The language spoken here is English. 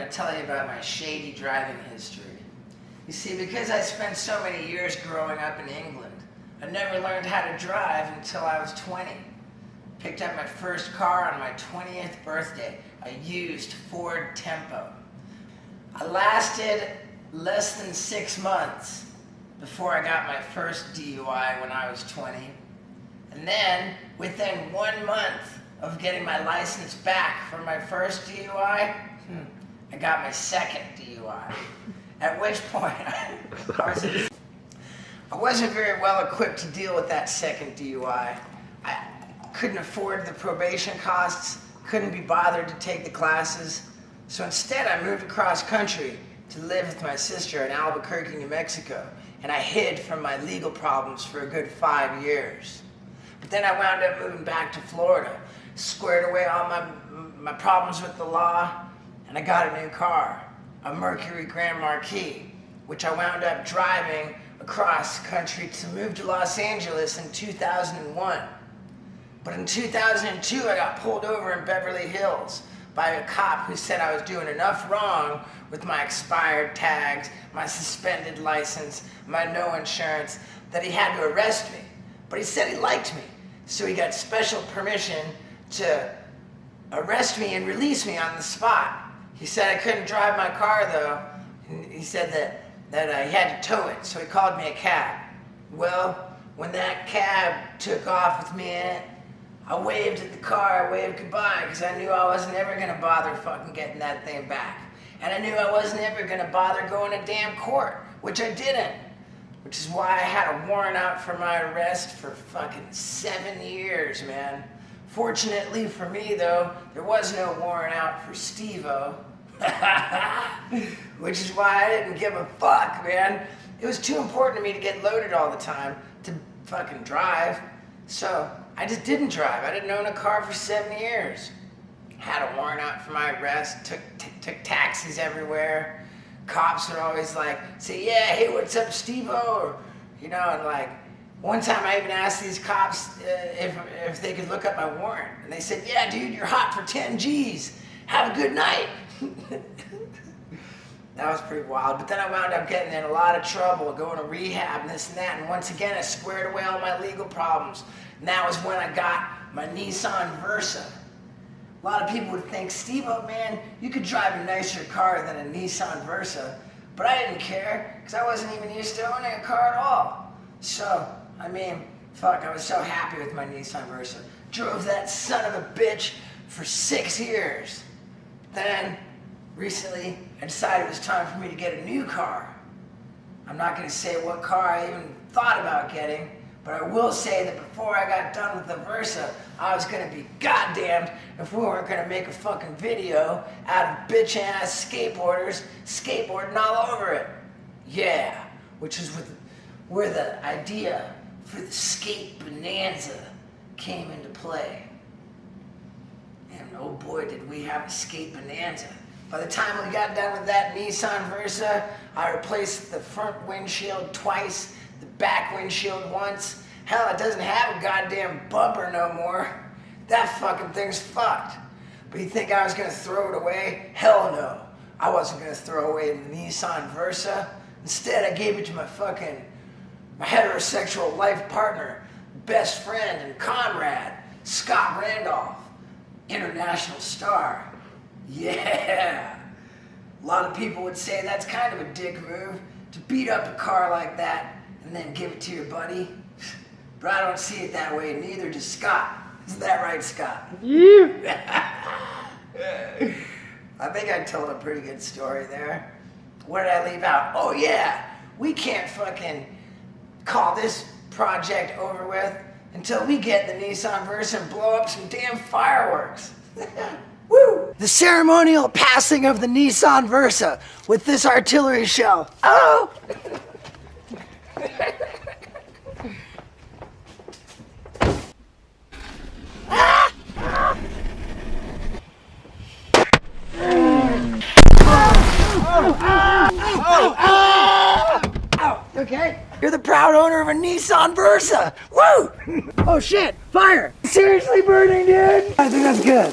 to tell you about my shady driving history. You see, because I spent so many years growing up in England, I never learned how to drive until I was 20. Picked up my first car on my 20th birthday, a used Ford Tempo. I lasted less than 6 months before I got my first DUI when I was 20. And then, within 1 month of getting my license back from my first DUI, I got my second DUI. At which point, I wasn't very well equipped to deal with that second DUI. I couldn't afford the probation costs, couldn't be bothered to take the classes. So instead, I moved across country to live with my sister in Albuquerque, New Mexico, and I hid from my legal problems for a good 5 years. But then I wound up moving back to Florida, squared away all my problems with the law, and I got a new car, a Mercury Grand Marquis, which I wound up driving across country to move to Los Angeles in 2001. But in 2002, I got pulled over in Beverly Hills by a cop who said I was doing enough wrong with my expired tags, my suspended license, my no insurance, that he had to arrest me. But he said he liked me, so he got special permission to arrest me and release me on the spot. He said I couldn't drive my car though. He said that I had to tow it, so he called me a cab. Well, when that cab took off with me in it, I waved at the car, I waved goodbye, because I knew I wasn't ever gonna bother fucking getting that thing back. And I knew I wasn't ever gonna bother going to damn court, which I didn't. Which is why I had a warrant out for my arrest for fucking 7 years, man. Fortunately for me, though, there was no warrant out for Steve-O. Which is why I didn't give a fuck, man. It was too important to me to get loaded all the time to fucking drive. So I just didn't drive. I didn't own a car for 7 years. Had a warrant out for my arrest, took taxis everywhere. Cops would always like say, yeah, hey, what's up, Steve-O? Or, you know, and like, one time I even asked these cops if they could look up my warrant. And they said, yeah, dude, you're hot for 10 G's. Have a good night. That was pretty wild. But then I wound up getting in a lot of trouble, going to rehab and this and that. And once again, I squared away all my legal problems. And that was when I got my Nissan Versa. A lot of people would think, Steve-O, man, you could drive a nicer car than a Nissan Versa. But I didn't care, because I wasn't even used to owning a car at all. So, I mean, fuck, I was so happy with my Nissan Versa. Drove that son of a bitch for 6 years. Then, recently, I decided it was time for me to get a new car. I'm not going to say what car I even thought about getting, but I will say that before I got done with the Versa, I was going to be goddamned if we weren't going to make a fucking video out of bitch-ass skateboarders skateboarding all over it. Yeah, which is where the idea for the skate bonanza came into play. And oh boy, did we have a skate bonanza. By the time we got done with that Nissan Versa, I replaced the front windshield twice, the back windshield once. Hell, it doesn't have a goddamn bumper no more. That fucking thing's fucked. But you think I was gonna throw it away? Hell no. I wasn't gonna throw away the Nissan Versa. Instead, I gave it to my heterosexual life partner, best friend and comrade, Scott Randolph, international star. Yeah. A lot of people would say that's kind of a dick move, to beat up a car like that and then give it to your buddy. But I don't see it that way, neither does Scott. Isn't that right, Scott? Yeah. I think I told a pretty good story there. What did I leave out? Oh yeah, we can't fucking call this project over with until we get the Nissan Versa and blow up some damn fireworks. Woo! The ceremonial passing of the Nissan Versa with this artillery shell. Oh! Okay? You're the proud owner of a Nissan Versa. Woo! Oh shit, fire! Seriously burning, dude? I think that's good.